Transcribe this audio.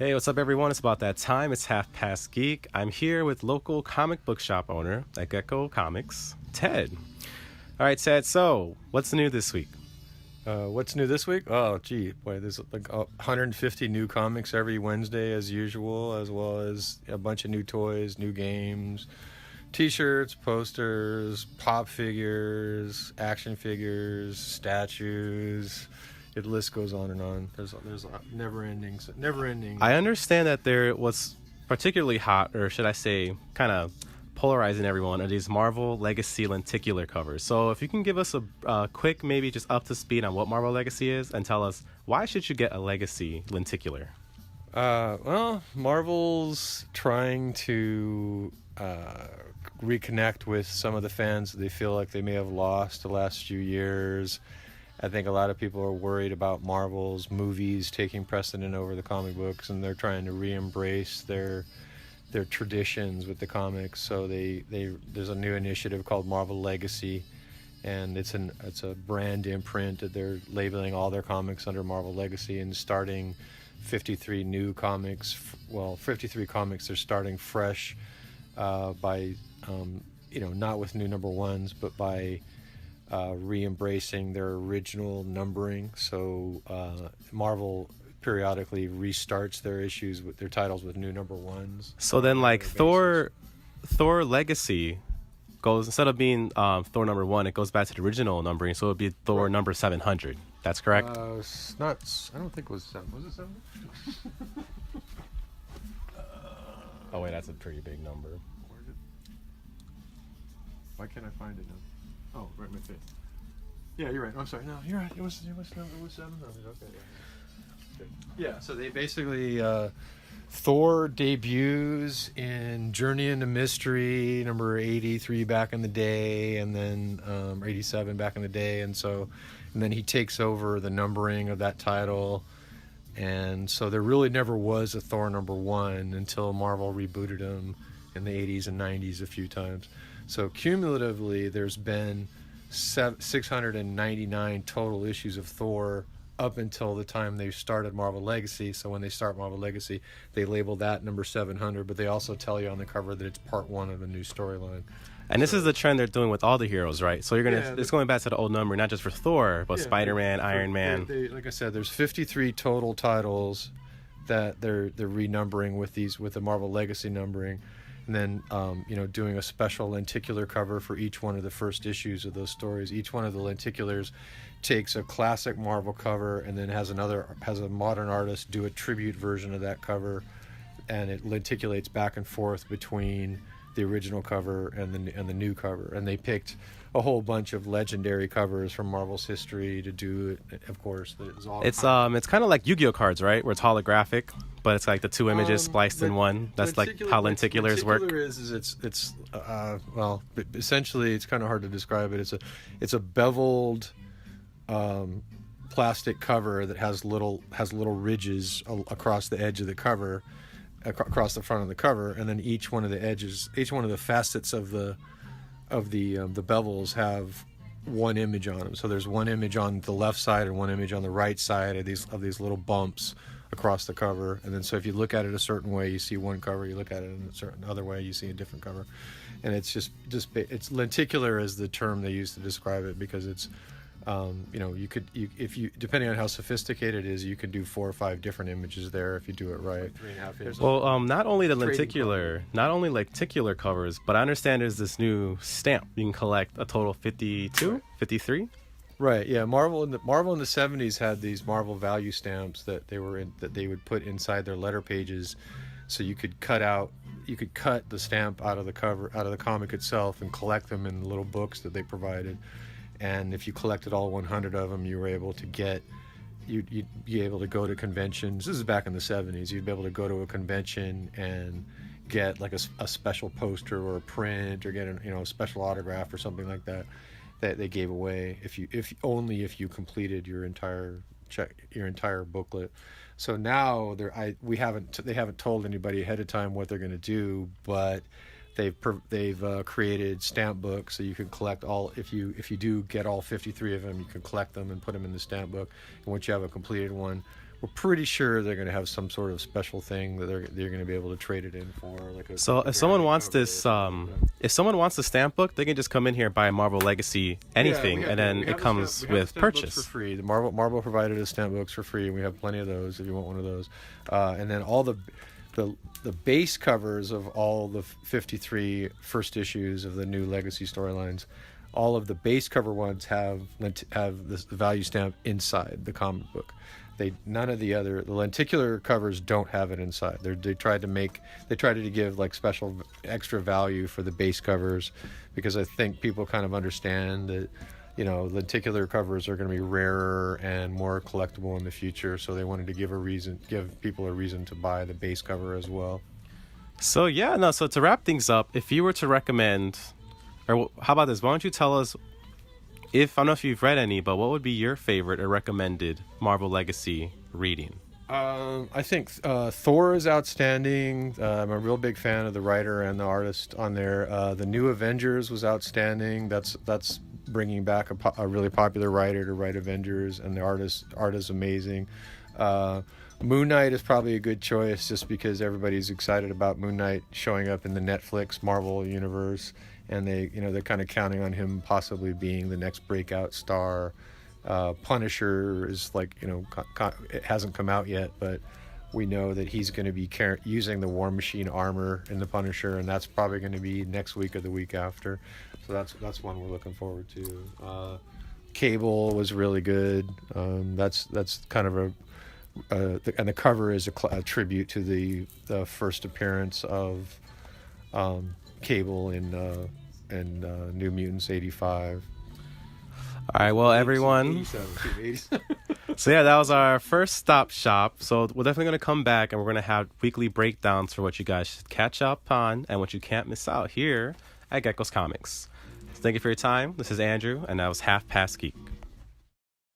Hey, what's up, everyone? It's about that time. It's Half Past Geek. I'm here with local comic book shop owner at Gecko Comics, Ted. All right, Ted, so what's new this week? What's new this week? Oh, gee, boy, there's like 150 new comics every Wednesday as usual, as well as a bunch of new toys, new games, T-shirts, posters, pop figures, action figures, statues. The list goes on and on. There's a never ending. I understand that there was particularly hot, or should I say, kind of polarizing everyone, are these Marvel Legacy Lenticular covers. So if you can give us a quick, maybe just up to speed on what Marvel Legacy is, and tell us why should you get a Legacy Lenticular? Well, Marvel's trying to reconnect with some of the fans that they feel like they may have lost the last few years. I think a lot of people are worried about Marvel's movies taking precedent over the comic books, and they're trying to re-embrace their traditions with the comics. So there's a new initiative called Marvel Legacy, and it's a brand imprint that they're labeling all their comics under Marvel Legacy and starting 53 new comics. Well, 53 comics they're starting fresh by not with new number ones, but by re-embracing their original numbering. So Marvel periodically restarts their issues with their titles with new number ones. So then, like Thor Legacy goes, instead of being Thor number 1, it goes back to the original numbering. So it would be Thor number 700. That's correct. It's not. I don't think it was 7. Was it 7? Oh wait, that's a pretty big number. Why can't I find it now? Oh, right in my face. Yeah, you're right. I'm sorry. No, you're right. It was 700. Okay. Yeah. So they basically Thor debuts in Journey into Mystery number 83 back in the day, and then 87 back in the day, and then he takes over the numbering of that title. And so there really never was a Thor number 1 until Marvel rebooted him in the 80s and 90s a few times. So cumulatively, there's been 699 total issues of Thor up until the time they started Marvel Legacy. So when they start Marvel Legacy, they label that number 700, but they also tell you on the cover that it's part 1 of a new storyline. And this is the trend they're doing with all the heroes, right? So it's going back to the old number, not just for Thor, but Spider-Man, Iron Man. Like I said, there's 53 total titles that they're renumbering with the Marvel Legacy numbering. And then, doing a special lenticular cover for each one of the first issues of those stories. Each one of the lenticulars takes a classic Marvel cover and then has a modern artist do a tribute version of that cover, and it lenticulates back and forth between the original cover and the new cover. And they picked a whole bunch of legendary covers from Marvel's history to do it. Of course, it's kind of like Yu-Gi-Oh cards, right? Where it's holographic, but it's like the two images spliced in one. That's like how lenticulars work. Essentially, it's kind of hard to describe it. It's a beveled plastic cover that has little ridges across the edge of the cover, across the front of the cover, and then each one of the facets of the bevels have one image on them. So there's one image on the left side and one image on the right side of these little bumps across the cover. And then so if you look at it a certain way, you see one cover. You look at it in a certain other way, you see a different cover. And it's it's lenticular is the term they use to describe it, because it's if you depending on how sophisticated it is, you can do 4 or 5 different images there if you do it right. 3.5 inches. Well, not only lenticular covers, but I understand there's this new stamp. You can collect a total 52, 53. Right. Yeah. Marvel in the 70s had these Marvel value stamps that they would put inside their letter pages, so you could cut the stamp out of the comic itself and collect them in little books that they provided. And if you collected all 100 of them, you were able to you'd be able to go to conventions. This is back in the 70s. You'd be able to go to a convention and get like a special poster or a print, or get a special autograph or something like that they gave away if you completed your entire booklet. So now they haven't told anybody ahead of time what they're going to do, but they've created stamp books, so you can collect all. If you do get all 53 of them, you can collect them and put them in the stamp book. And once you have a completed one, we're pretty sure they're going to have some sort of special thing that they're going to be able to trade it in for. Like So if someone wants this, if someone wants the stamp book, they can just come in here and buy Marvel Legacy anything, and then it comes with purchase for free. The Marvel provided us stamp books for free, and we have plenty of those if you want one of those. And then all the base covers of all the 53 first issues of the new Legacy storylines, all of the base cover ones have this value stamp inside the comic book. None of the lenticular covers don't have it inside. They tried to give like special extra value for the base covers, because I think people kind of understand that, you know, lenticular covers are going to be rarer and more collectible in the future, so they wanted to give people a reason to buy the base cover as well. So so to wrap things up, if you were to recommend, or how about this? Why don't you tell us, I don't know if you've read any, but what would be your favorite or recommended Marvel Legacy reading? I think Thor is outstanding. I'm a real big fan of the writer and the artist on there. The New Avengers was outstanding. That's bringing back a really popular writer to write Avengers, and the art is amazing. Moon Knight is probably a good choice, just because everybody's excited about Moon Knight showing up in the Netflix Marvel universe, and they're kind of counting on him possibly being the next breakout star. Punisher is it hasn't come out yet, but we know that he's going to be using the War Machine armor in the Punisher, and that's probably going to be next week or the week after. So that's one we're looking forward to. Cable was really good. That's kind of and the cover is a tribute to the first appearance of Cable in New Mutants '85. All right, well, everyone. 87. So that was our first stop shop. So we're definitely going to come back, and we're going to have weekly breakdowns for what you guys should catch up on and what you can't miss out here at Gecko's Comics. So thank you for your time. This is Andrew, and that was Half Past Geek.